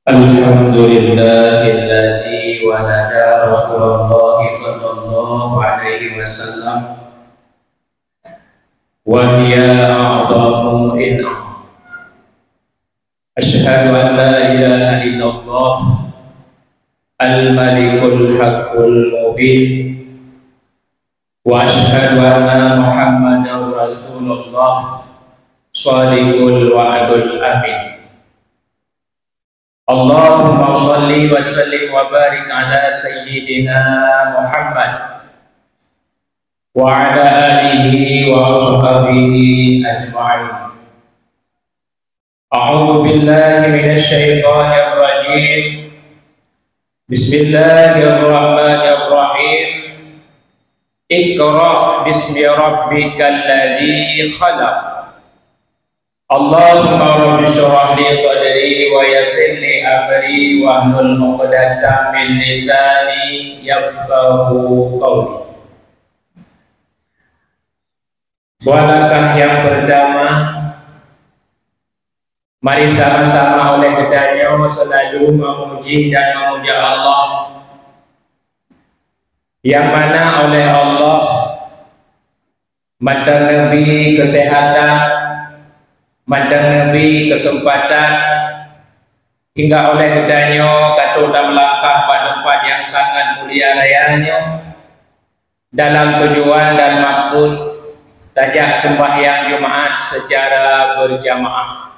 Alhamdulillahilladzi walada Rasulullah sallallahu alaihi wasallam wa hiya a'dhamu in'am. Asyhadu an la ilaha illallah al-malikul haqqul mubin wa asyhadu anna Muhammadar Rasulullah shadiqul wa'dul amin. Allahumma shalli wa sallim wa barik ala sayyidina Muhammad wa ala alihi wa ashabihi ajma'in. A'udzu billahi minasy syaithanir rajim. Bismillahirrahmanirrahim. Iqra bismi rabbikal ladzi khalaq. Allahumma rabbi shrah li sadri wa yassir li amri wa hlul 'uqdatam min lisani yafqahu qawli. Bualakah yang berdamai, mari sama-sama oleh kedannya selalu memuji dan memuja Allah, yang mana oleh Allah mandang Nabi kesehatan, mandang Nabi kesempatan, hingga oleh kedanyo katu dalam langkah pada tempat yang sangat mulia rayanya dalam tujuan dan maksud tajak sembahyang Jumaat secara berjamaah.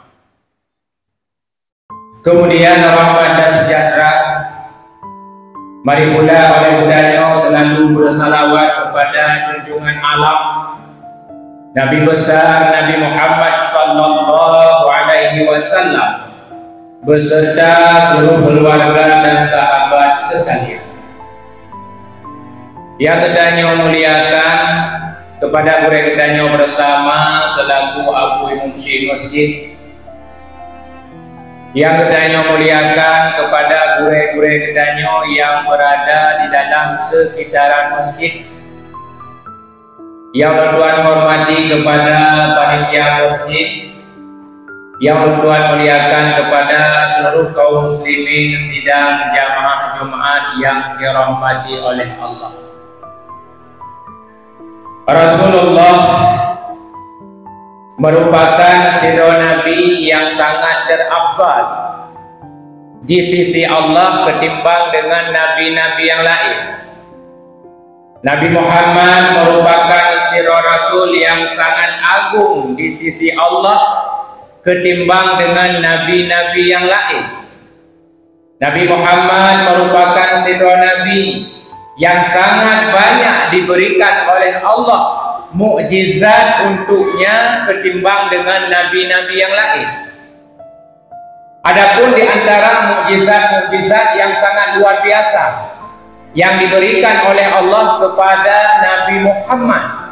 Kemudian rahmat dan sejahtera mari pula oleh kedanyo selalu bersalawat kepada junjungan alam Nabi besar Nabi Muhammad sallallahu alaihi wasallam beserta seluruh keluarga dan sahabat sekalian. Yang kedanyo muliakan kepada guru kedanyo bersama selaku Abu Imumsi Masjid. Yang kedanyo muliakan kepada guru kedanyo yang berada di dalam sekitaran masjid. Yang Tuhan hormati kepada panitia masjid, yang Tuhan muliakan kepada seluruh kaum muslimin sidang jamaah Jumaat yang dirahmati oleh Allah. Rasulullah merupakan sirah Nabi yang sangat terafdal di sisi Allah ketimbang dengan nabi-nabi yang lain. Nabi Muhammad merupakan sirah Rasul yang sangat agung di sisi Allah ketimbang dengan nabi-nabi yang lain. Nabi Muhammad merupakan sirah Nabi yang sangat banyak diberikan oleh Allah mukjizat untuknya ketimbang dengan nabi-nabi yang lain. Adapun di antara mukjizat-mukjizat yang sangat luar biasa yang diberikan oleh Allah kepada Nabi Muhammad,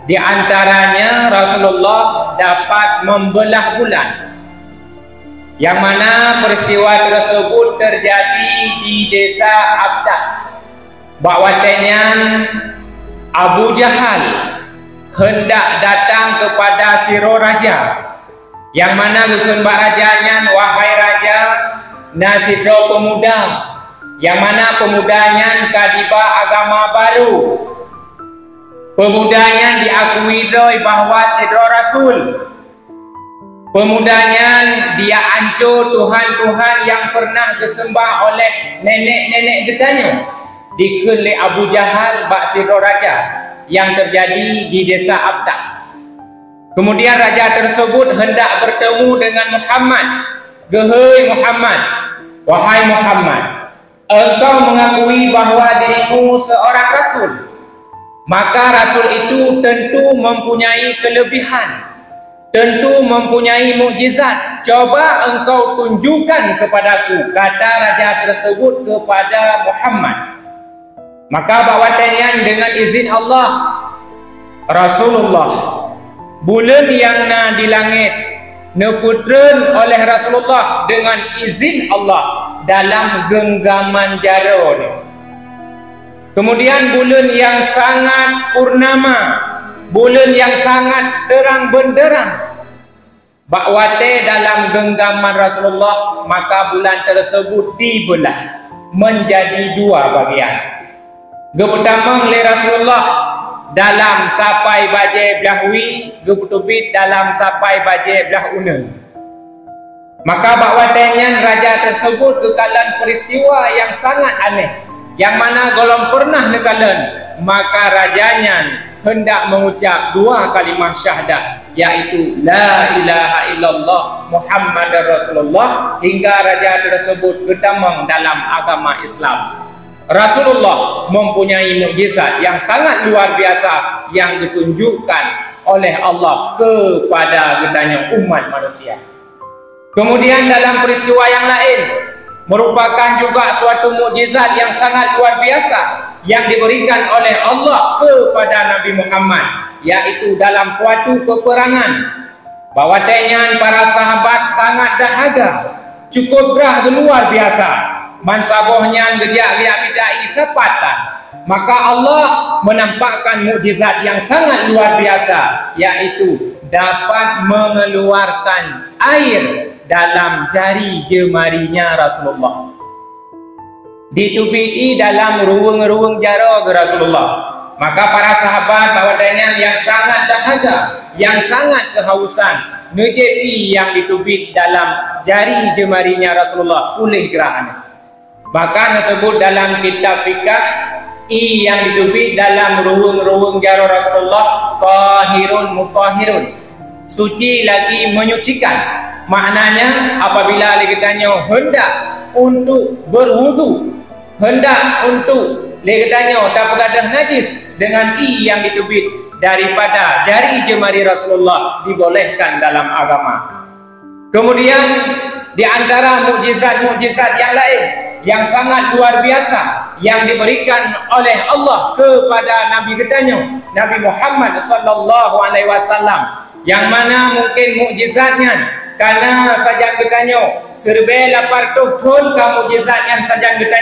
di antaranya Rasulullah dapat membelah bulan, yang mana peristiwa tersebut terjadi di desa Abdah. Bahwasanya Abu Jahal hendak datang kepada siro raja, yang mana gekembak rajanya, wahai raja, nasidro pemuda, yang mana pemudanya kadiba agama baru, pemudanya diakui bahwa sedra Rasul, pemudanya dia ancur Tuhan-Tuhan yang pernah disembah oleh nenek-nenek getanya, dikele Abu Jahal bak sedra raja yang terjadi di desa Abdah. Kemudian raja tersebut hendak bertemu dengan Muhammad. Gehei Muhammad, wahai Muhammad, engkau mengakui bahwa dirimu seorang Rasul, maka Rasul itu tentu mempunyai kelebihan, tentu mempunyai mukjizat. Coba engkau tunjukkan kepadaku, kata raja tersebut kepada Muhammad. Maka bahwasanya dengan izin Allah, Rasulullah bulan yang di langit neputren oleh Rasulullah dengan izin Allah dalam genggaman jara. Kemudian bulan yang sangat purnama, bulan yang sangat terang benderang, bakwate dalam genggaman Rasulullah, maka bulan tersebut dibelah menjadi dua bagian. Pertama oleh Rasulullah dalam sapai baje belah wi, getubit dalam sapai baje belah una. Maka bakwatenya raja tersebut kekalan peristiwa yang sangat aneh, yang mana golong pernah nekalan, maka rajanya hendak mengucap dua kalimah syahadat, yaitu la ilaha illallah Muhammadar Rasulullah, hingga raja tersebut bertamang dalam agama Islam. Rasulullah mempunyai mukjizat yang sangat luar biasa yang ditunjukkan oleh Allah kepada gedanya umat manusia. Kemudian dalam peristiwa yang lain merupakan juga suatu mukjizat yang sangat luar biasa yang diberikan oleh Allah kepada Nabi Muhammad, yaitu dalam suatu peperangan bahwatanya para sahabat sangat dahaga, cukup gerah luar biasa, mansabohnya gejak-gejak bidai sepatan. Maka Allah menampakkan mukjizat yang sangat luar biasa, yaitu dapat mengeluarkan air dalam jari jemarinya Rasulullah, ditubiti dalam ruang-ruang jara Rasulullah. Maka para sahabat bahwatanya yang sangat dahaga, yang sangat kehausan, nejepi yang ditubit dalam jari jemarinya Rasulullah pulih gerahannya. Bahkan disebut dalam kitab fikah, yang ditubit dalam ruang-ruang jara Rasulullah tahirun mutahhirun, suci lagi menyucikan. Maknanya apabila kita hendak untuk berwudu, hendak untuk kita tak bergadah najis dengan yang ditubit daripada jari jemari Rasulullah dibolehkan dalam agama. Kemudian di antara mukjizat-mukjizat yang lain yang sangat luar biasa yang diberikan oleh Allah kepada Nabi kita, Nabi Muhammad sallallahu alaihi wasallam, yang mana mungkin mukjizatnya karena saja kita serba lapar tuhun kamu mukjizatnya saja kita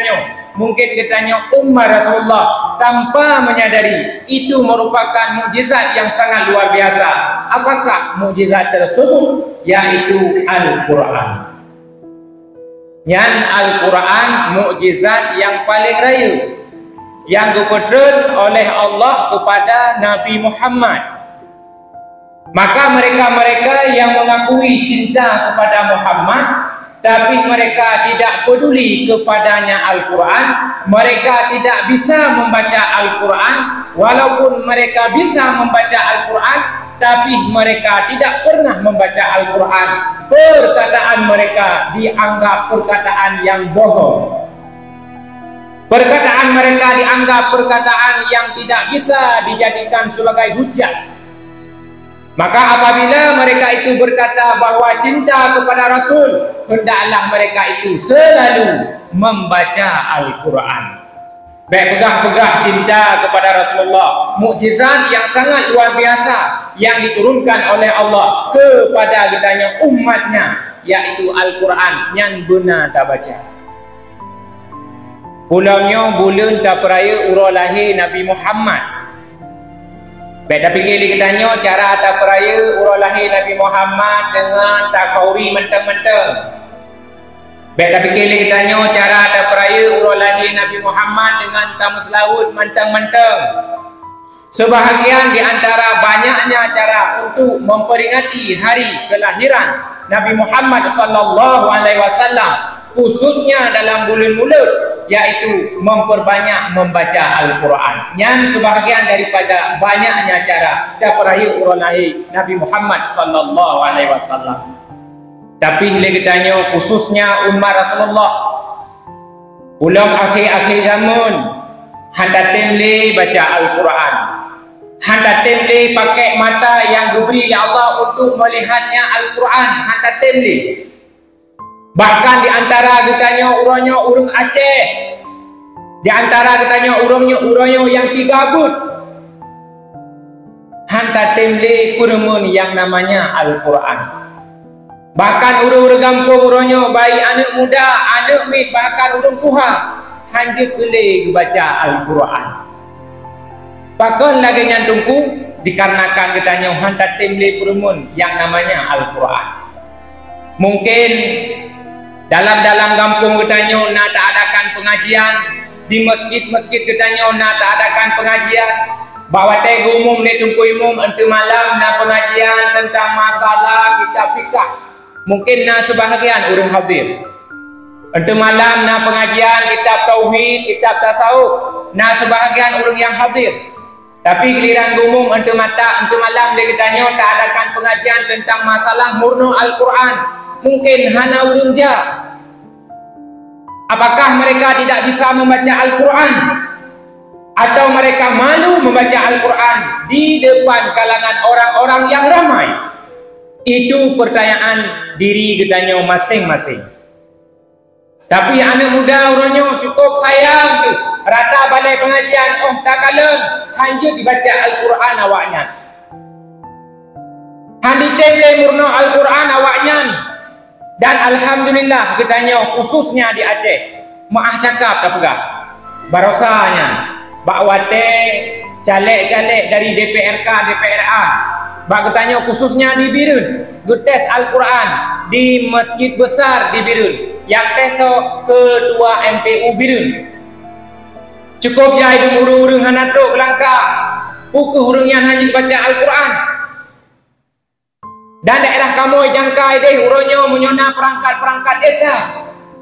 mungkin kita umat Rasulullah tanpa menyadari itu merupakan mukjizat yang sangat luar biasa. Apakah mukjizat tersebut? Yaitu Al-Quran. Yang Al-Quran mukjizat yang paling raya yang diberikan oleh Allah kepada Nabi Muhammad. Maka mereka-mereka yang mengakui cinta kepada Muhammad tapi mereka tidak peduli kepadanya Al-Quran, mereka tidak bisa membaca Al-Quran, walaupun mereka bisa membaca Al-Quran tapi mereka tidak pernah membaca Al-Quran. Perkataan mereka dianggap perkataan yang bohong. Perkataan mereka dianggap perkataan yang tidak bisa dijadikan sebagai hujah. Maka apabila mereka itu berkata bahwa cinta kepada Rasul, hendaklah mereka itu selalu membaca Al-Quran. Baik pegah-pegah cinta kepada Rasulullah, mukjizat yang sangat luar biasa yang diturunkan oleh Allah kepada gedanya umatnya, yaitu Al-Quran yang benar tak baca. Ulangnya bulan tak peraya urah lahir Nabi Muhammad. Baik, tapi kita tanya cara tak peraya urah lahir Nabi Muhammad dengan takauri menteng-menteng. Baik, tapi kita tanya cara tak peraya urah lahir Nabi Muhammad dengan tamus laut menteng-menteng. Sebahagian di antara banyaknya cara untuk memperingati hari kelahiran Nabi Muhammad sallallahu alaihi wasallam, khususnya dalam bulan Maulud, yaitu memperbanyak membaca Al-Quran. Yang sebahagian daripada banyaknya cara peraya urang lahir Nabi Muhammad sallallahu alaihi wasallam. Tapi kita khususnya umat Rasulullah ulang akhir-akhir zaman hendak temle baca Al-Quran, hendak temle pakai mata yang diberi oleh Allah untuk melihatnya Al-Quran, hendak temle. Bahkan di antara kitanya urangnya urang Aceh, di antara kitanya urangnya yang Tigabut, hantar temle kurmun yang namanya Al-Quran. Bahkan urang-urang kampung urangnya baik anak muda, anak mid, bahkan urang tua hanya boleh baca Al-Quran. Bahkan lagi yang tunggu dikarenakan katanya hantar timli perumun yang namanya Al-Quran. Mungkin dalam kampung katanya nak tak adakan pengajian, di masjid-masjid katanya nak tak adakan pengajian, bahawa tegu umum ni tungku umum untuk malam nak pengajian tentang masalah kitab fikah. Mungkin nak sebahagian orang hadir. Untuk malam nak pengajian kitab tauhid, kitab tasawuf, nak sebahagian orang yang hadir. Tapi giliran umum untuk malam dia katanya tak adakan pengajian tentang masalah murno Al-Quran. Mungkin hana orang je. Apakah mereka tidak bisa membaca Al-Quran? Atau mereka malu membaca Al-Quran di depan kalangan orang-orang yang ramai? Itu pertanyaan diri katanya masing-masing. Tapi anak muda orangnya cukup sayang tu, rata balai pengajian, oh tak kalah hanjut dibaca Al-Quran awaknya. Handi temle murno Al-Quran awaknya. Dan alhamdulillah katanya khususnya di Aceh, maaf cakap tak pegah. Barosanya bakwate caleg-caleg dari DPRK, DPRA. Bak katanya khususnya di Birun, getes Al-Quran di masjid besar di Birun. Yang besok ketua MPU Birun. Cukup ya itu urung-urung hanatuk langkah pukul urung yang hanya baca Al-Quran. Dan daerah kamu jangkai deh urunnya menyona perangkat-perangkat desa,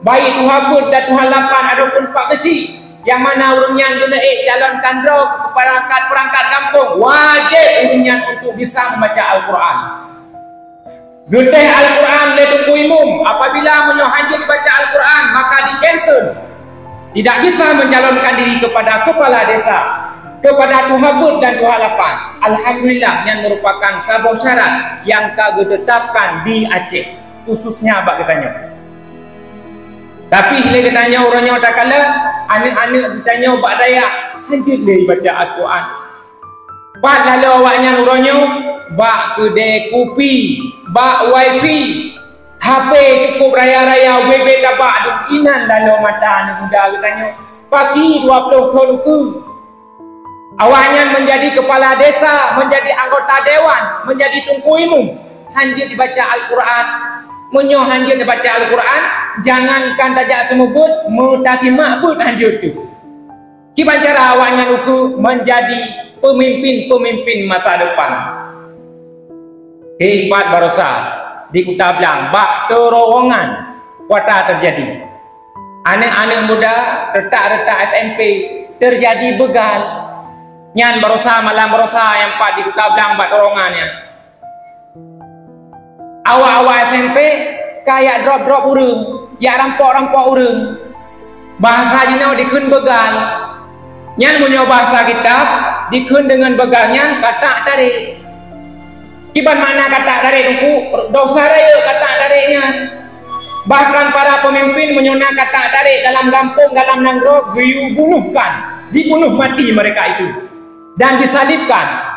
baik Tuhabut dan Tuhalapan ataupun Pak Kesi, yang mana urungnya guna calonkan roh ke perangkat-perangkat kampung, wajib urungnya untuk bisa membaca Al-Quran. Geteh Al-Quran letungku umum. Apabila menyohanji dibaca Al-Quran maka di-cancel. Tidak bisa mencalonkan diri kepada kepala desa, kepada Tuhabut dan Tuhalapan. Alhamdulillah yang merupakan sebuah syarat yang kagak ditetapkan di Aceh, khususnya bak katanya. Tapi bila katanya orangnya tak kalah, anak-anak katanya bak dayah hanjut le baca Al-Quran. Bak lalu awaknya orangnya bak kedai kopi, bak wifi, HP cukup raya-raya, WB tabak duk inan dalam mata anak muda katanya. Pagi 20 tahun ke. Awaknya menjadi kepala desa, menjadi anggota dewan, menjadi tungku umum, hanjut dibaca Al-Quran. Menyoh hanjut dibaca Al-Quran, jangankan tajak semubut, mutatimah pun hanjut tu. Kiban cara awaknya nuku menjadi pemimpin-pemimpin masa depan. Hikmat Barosa di Kuta Belang, bak terowongan kota terjadi. Anak-anak muda retak-retak SMP terjadi begal. Nyan Barosa malam Barosa yang pak di Kuta Belang bak terowongannya. Awal-awal SMP kayak drop-drop urung, ya rampok-rampok urung. Bahasa jina dikun begal. Nyan punya bahasa kitab dikun dengan begalnya kata tarik. Kiban mana kata tarik tungku dosa raya kata tariknya. Bahkan para pemimpin menyona kata tarik dalam kampung, dalam nanggro, dibunuh mati mereka itu dan disalibkan.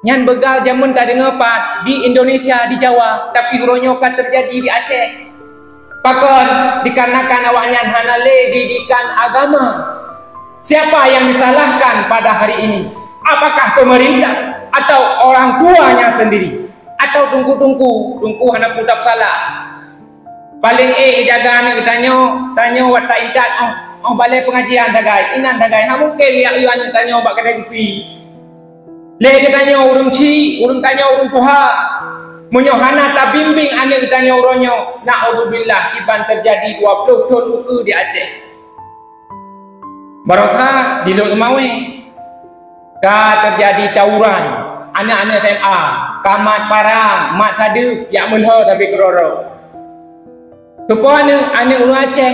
Nyan begal jamun tak dengar pat di Indonesia, di Jawa, tapi huronyo kan terjadi di Aceh. Pakon dikarenakan awaknya hanale didikan agama. Siapa yang disalahkan pada hari ini? Apakah pemerintah atau orang tuanya sendiri? Atau tungku hana putap salah? Paling jaga anak tanya watak indat balai pengajian dagai, inan dagai. Ha mungkin yang anak tanya bak kedai kopi. Leh tanya urung tanya urung Tuhan. Menyohana tak bimbing anak tanya uronyo. Na'udzubillah kiban terjadi 20 tahun di Aceh. Barokah di Lok Mawe. Terjadi tawuran anak-anak SMA, kamat parang, mat sadep, yak melha tapi keroro. Tupana anak orang Aceh.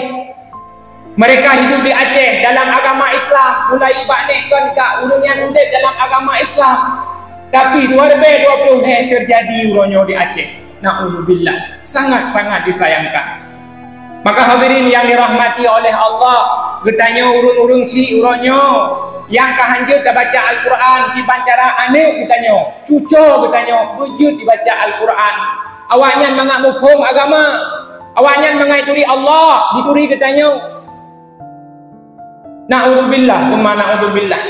Mereka hidup di Aceh dalam agama Islam, mulai ibadahkan ke urang yang hidup dalam agama Islam. Tapi 2020 terjadi uronyo di Aceh. Na'udzubillah. Sangat-sangat disayangkan. Maka hadirin yang dirahmati oleh Allah, getanya urung-urung si uronyo yang kahanjut baca Al-Quran di pancara anak getanya, cucu getanya wujud dibaca Al-Quran. Awaknya mengamukum agama, awaknya mengaituri Allah, dituri getanya. Na'udzubillah, kumma na'udzubillah.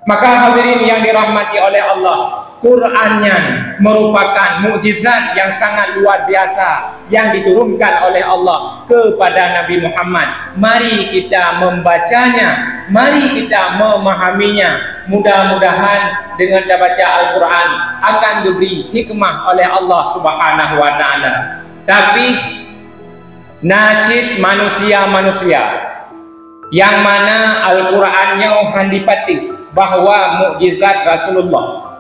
Maka hadirin yang dirahmati oleh Allah, Qurannya merupakan mukjizat yang sangat luar biasa yang diturunkan oleh Allah kepada Nabi Muhammad. Mari kita membacanya, mari kita memahaminya. Mudah-mudahan dengan baca Al-Quran akan diberi hikmah oleh Allah Subhanahu wa Ta'ala. Tapi nasyid manusia-manusia yang mana Al-Qurannya handipatih bahwa mukjizat Rasulullah,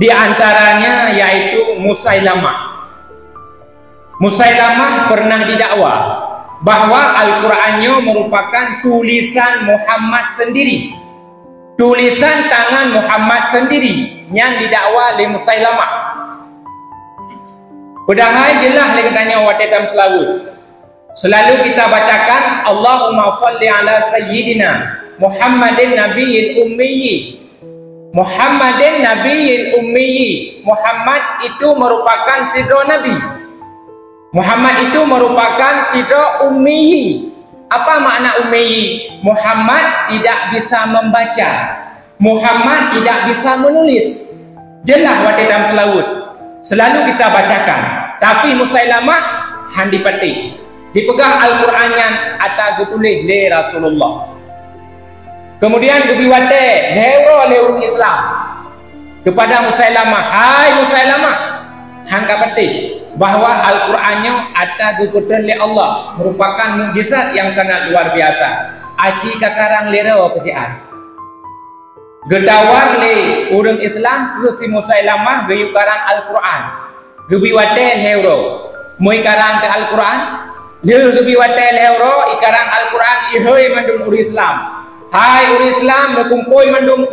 di antaranya yaitu Musailamah. Musailamah pernah didakwa bahwa Al-Qurannya merupakan tulisan Muhammad sendiri, tulisan tangan Muhammad sendiri yang didakwa oleh Musailamah. Padahal jelas katanya watetam selalu kita bacakan Allahumma shalli ala sayyidina Muhammadin nabiyil ummiyi. Muhammadin nabiyil ummiyi. Muhammad itu merupakan sidra nabi. Muhammad itu merupakan sidra ummiyi. Apa makna ummiyi? Muhammad tidak bisa membaca, Muhammad tidak bisa menulis. Jelas wate dalam selawut selalu kita bacakan. Tapi Musailamah handipati dipegang Al-Qurannya atau ditulis oleh Rasulullah. Kemudian kebiwate leuro leurung Islam kepada Musailamah, hai Musailamah, hangka peti bahwa Al-Qurannya ada dikutukan oleh Allah merupakan mukjizat yang sangat luar biasa. Aci kakarang lero petian gedawar le urang Islam ke si Musailamah gayu karang Al-Quran gebiwate leuro moi karang ke Al-Quran le gebiwate leuro ikarang Al-Quran ihoi mandum ur Islam. Hai ur Islam berkumpul mandum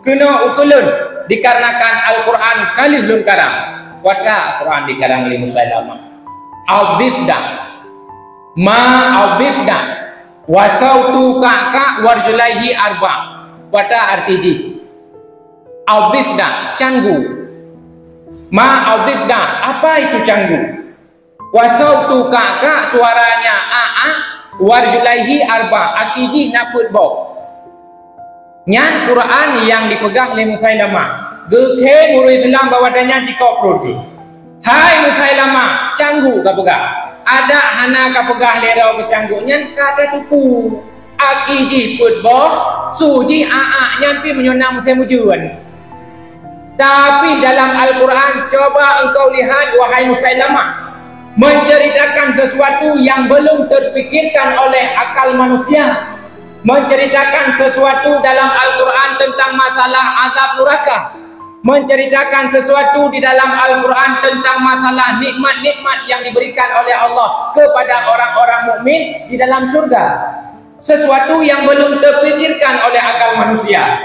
kena ukulun dikarenakan Al-Quran kalih lun karang wata Quran dikarang oleh Musailamah. Audifda ma audifda wasautu kaka warjulaihi arba wata artiji audifda canggu. Ma audifda apa itu canggu? Wasautu kaka suaranya aa warjulaihi arba akiji naput bok. Nyan Quran yang dipegang oleh Musailamah. Gekhe guru Islam bawadanya jika prodi. Hai Musailamah, canggu ka pegang. Ada hana ka pegah lera bercanggu. Nyan kata tupu. Akiji put boh, suji aa nyan pi menyonang musemujuan. Tapi dalam Al-Quran coba engkau lihat wahai Musailamah, menceritakan sesuatu yang belum terfikirkan oleh akal manusia. Menceritakan sesuatu dalam Al-Quran tentang masalah azab neraka, menceritakan sesuatu di dalam Al-Quran tentang masalah nikmat-nikmat yang diberikan oleh Allah kepada orang-orang mukmin di dalam surga, sesuatu yang belum terfikirkan oleh akal manusia.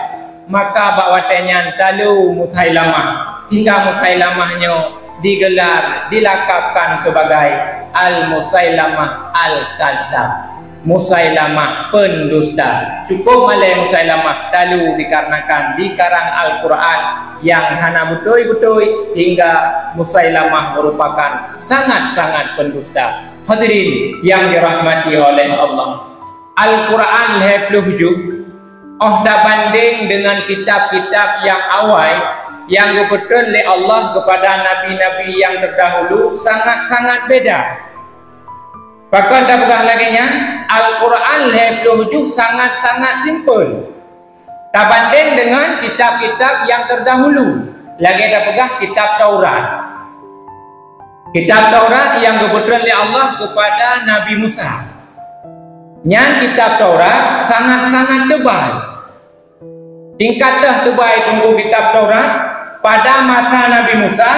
Maka bawatannya talu Musailamah hingga Musailamahnya digelar, dilakapkan sebagai Al-Musailamah Al-Kadzab, Musailamah pendusta. Cukup malai Musailamah talu dikarenakan dikarang Al-Quran yang hana betul-betul hingga Musailamah merupakan sangat-sangat pendusta. Hadirin yang dirahmati oleh Allah, Al-Quran lebih dah banding dengan kitab-kitab yang awal yang diberikan oleh Allah kepada nabi-nabi yang terdahulu sangat-sangat beda. Bahkan tak pegah lagi nya Al-Quran lebih sangat-sangat simple. Tak banding dengan kitab-kitab yang terdahulu. Lagi tak pegah kitab Taurat. Kitab Taurat yang diberikan oleh Allah kepada Nabi Musa. Yang kitab Taurat sangat-sangat tebal. Tingkat tebal tunggu kitab Taurat pada masa Nabi Musa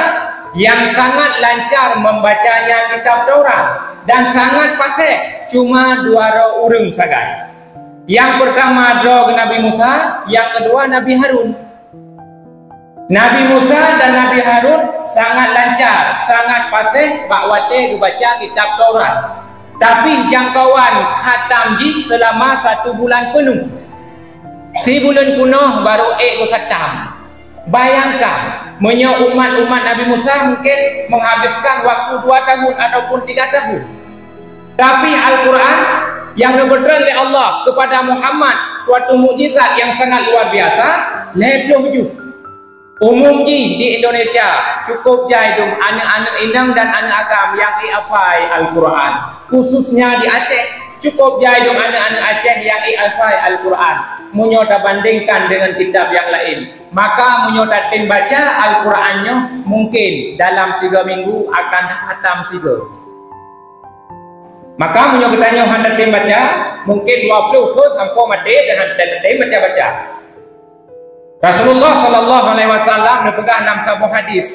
yang sangat lancar membacanya kitab Taurat dan sangat fasih, cuma 2 orang saja. Yang pertama adalah Nabi Musa, yang kedua Nabi Harun. Nabi Musa dan Nabi Harun sangat lancar, sangat fasih bakwate baca kitab Taurat. Tapi jangkauan khatam ji selama 1 bulan penuh. 1 bulan penuh baru berkhatam. Bayangkan, umat-umat Nabi Musa mungkin menghabiskan waktu 2 tahun ataupun 3 tahun. Tapi Al-Quran yang diberikan oleh Allah kepada Muhammad suatu mukjizat yang sangat luar biasa, lebih ju umum di Indonesia cukup jaidum anak-anak inang dan anak agam yang ihafal Al-Quran, khususnya di Aceh cukup jaidum anak-anak Aceh yang ihafal Al-Quran. Munyota bandingkan dengan kitab yang lain, maka munyota tim baca Al-Qurannya mungkin dalam 3 minggu akan khatam 3. Maka munyota tanya hendak tim baca mungkin 20 tahun tanpa mati dan hendak tim baca-baca. Rasulullah sallallahu alaihi wasallam berpegang dalam sebuah hadis,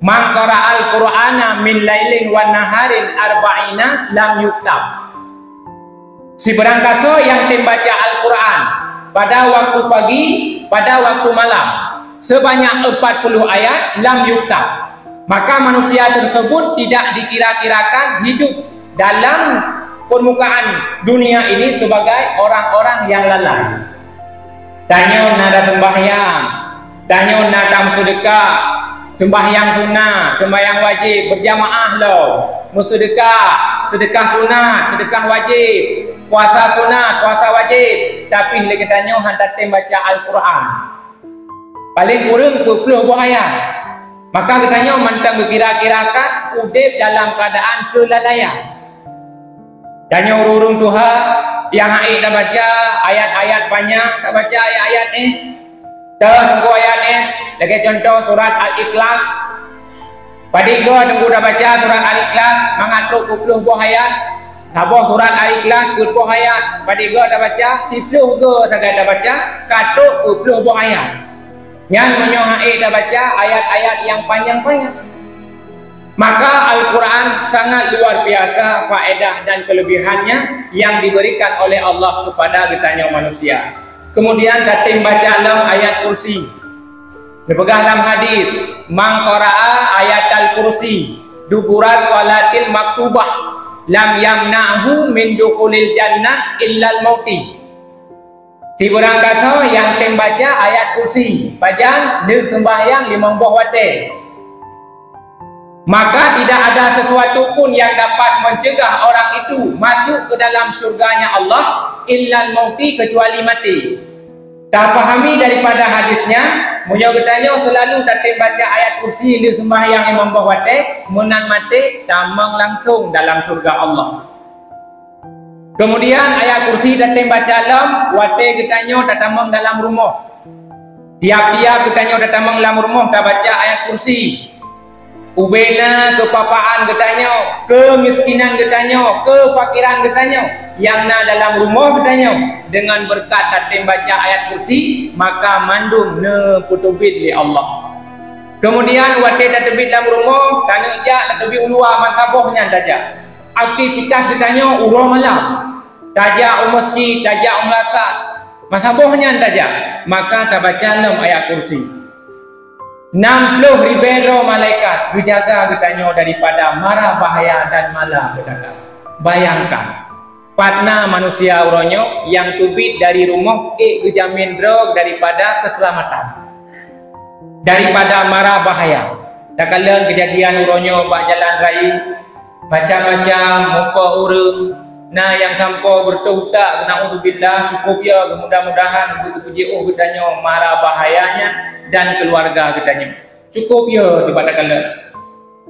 "Man qara'al Qur'ana min lailin wa naharin arba'ina lam yuktab." Si berangkaso yang membaca Al-Quran pada waktu pagi, pada waktu malam sebanyak 40 ayat lam yuktab, maka manusia tersebut tidak dikira-kirakan hidup dalam permukaan dunia ini sebagai orang-orang yang lalai. Tanya nada sembahyang, tanya nada sedekah, sembahyang sunnah, sembahyang wajib berjamaah loh, bersedekah, sedekah sunat, sedekah wajib, puasa sunat, puasa wajib, tapi lagi tanya hendak baca Al-Quran paling kurang 20 ayat. Maka katanya mantang kira-kirakan udip dalam keadaan kelalaian. Tanya urung Tuhan yang haid dah baca ayat-ayat banyak, dah baca ayat-ayat ni. Tunggu ayat ni. Lagi contoh surat Al-Ikhlas. Pada gua tunggu dah baca surat Al-Ikhlas, mengatur 20 buah ayat. Sabah surat Al-Ikhlas 20 ayat. Pada gua dah baca 10 gua saja dah baca, katuk 20 buah ayat. Yang menyohai dah baca ayat-ayat yang panjang-panjang. Maka Al-Quran sangat luar biasa faedah dan kelebihannya yang diberikan oleh Allah kepada kitanya manusia. Kemudian dating baca dalam ayat kursi. Dipegang dalam hadis, "Man qara'a ayat al-kursi dubura salatil maktubah lam yamna'hu min dukhulil jannah illal mauti." Si burang kata yang tembaca ayat kursi, pajang lir sembahyang 5 buah wate, maka tidak ada sesuatu pun yang dapat mencegah orang itu masuk ke dalam syurganya Allah illal mauti, kecuali mati. Tak pahami daripada hadisnya, munya bertanya selalu dating baca ayat kursi lir sembahyang 5 buah wate, menan mati tamang langsung dalam surga Allah. Kemudian ayat kursi dating baca dalam wate ketanya datamang dalam rumah. Tiap-tiap ketanya datamang dalam rumah tak baca ayat kursi. Ubena kepapaan ketanya, kemiskinan ketanya, kefakiran ketanya, yang na dalam rumah ketanya dengan berkat dating baca ayat kursi maka mandum ne putubit li Allah. Kemudian wate datebit dalam rumah tanya jak datebit ulua masabahnya saja. Aktivitas ditanya urang malam, tajak masjid, tajak umrasat, masabahnya saja, maka tak baca dalam ayat kursi. 60,000 malaikat berjaga bertanya daripada mara bahaya dan mala petaka. Bayangkan, partner manusia uronyo yang tubit dari rumah kejamin drog daripada keselamatan, daripada mara bahaya. Tak kala kejadian uronyo bak jalan raya, macam-macam muka urang, nah yang sampo bertuhtak kena udzubillah cukup ya, mudah-mudahan puji bertanya mara bahayanya dan keluarga katanya cukup ya di pada kala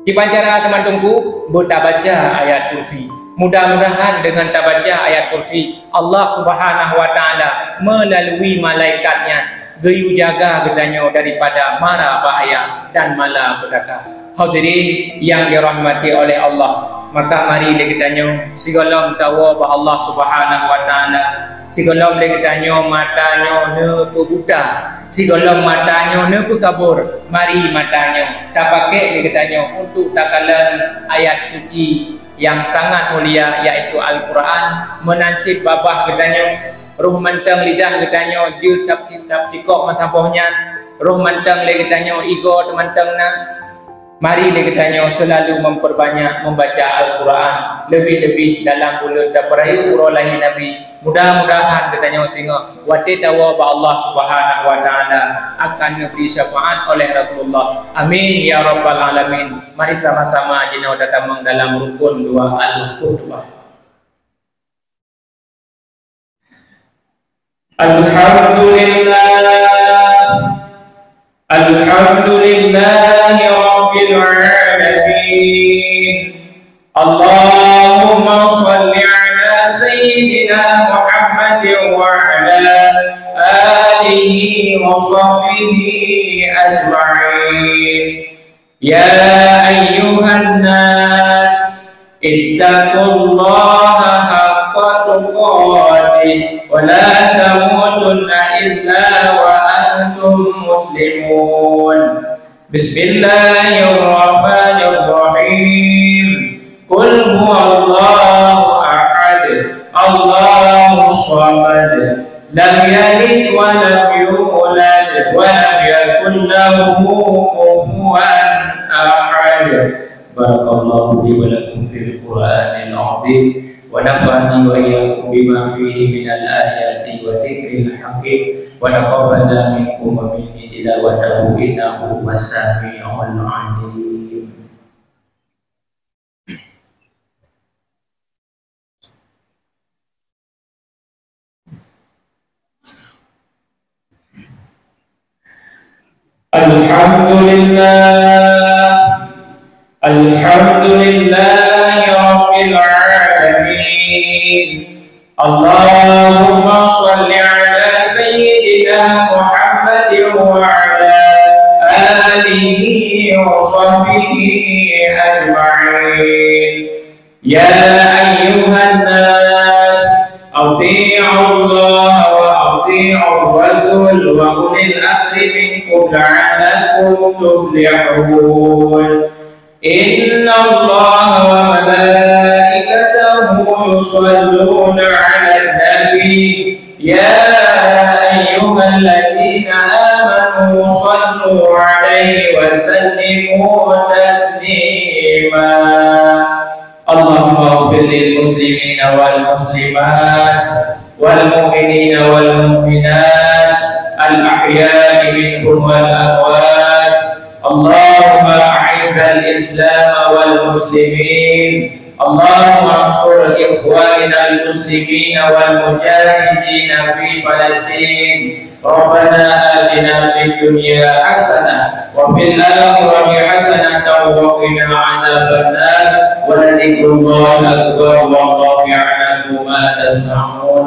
di pancara teman tunggu berta baca ayat kursi. Mudah-mudahan dengan tak baca ayat kursi Allah Subhanahu wa taala melalui malaikatnya geyu jaga katanya daripada mara bahaya dan malapetaka. Hadirin yang dirahmati oleh Allah, maka mari kita tanya segala tahu bahwa Allah Subhanahu wa taala segala kita tanya matanya ne buta, segala matanya ne kabur. Mari matanya tak pakai kita tanya untuk takalan ayat suci yang sangat mulia yaitu Al-Quran menansib babah katanya roh mantang lidah katanya je tap cikok masabahnya roh mantang le katanya ego temantangna. Mari kita selalu memperbanyak membaca Al-Quran, lebih-lebih dalam bulan Tabrayul urolahi Nabi. Mudah-mudahan kita sehingga wati tawa ba Allah Subhanahu wa taala akan diberi syafaat oleh Rasulullah. Amin ya rabbal alamin. Mari sama-sama jenau datang dalam rukun dua al-khutbah. Alhamdulillahi Rabbil Alamin. Allahumma salli ala Sayyidina Muhammadin wa ala alihi wa sahbihi ajma'in. Ya ayyuhan nas, ittaqullaha haqqa tuqatih wa la tamutunna illa wa antum muslimun. Bismillahirrahmanirrahim. Qul huwallahu ahad, Allahus samad, lam yalid wa lam yulad wa lam yakul lahu kufuwan ahad. Barakallahu li wa lakum fil Qur'anil azim wa nafa'ani wa iyyakum bima fihi minal ayati wa dzikril hakim wa taqabbala minkum wa minni tilawatahu innahu was-sami'ul 'alim. Alhamdulillahi Rabbil Alamin. Allahumma salli ala Sayyidina Muhammadin wa ala alihi wa sahbihi ajma'in. Ya ayyuhan nas, ati'u Allah wa ati'u Rasul wa ulil amri minkum la'allakum tuflihun. Inna Allah wa malaikatahu yusalluna 'alan nabi ya ayyuhalladzina amanu sallu 'alaihi wa sallimu taslima. Allahumma ighfir lil muslimina wal muslimat wal mu'minina wal mu'minat al ahya'i minhum wal amwat. Allahumma a'izz al-islam wal muslimin. Allahumma ansur ikhwanina al-muslimin wal mujahidin fi Palestin. Rabbana atina fid dunya hasanah wa fil akhirati hasanatan wa qina adzabannar. Wa la dzikrullahi akbar wallahu ya'lamu ma tasna'un.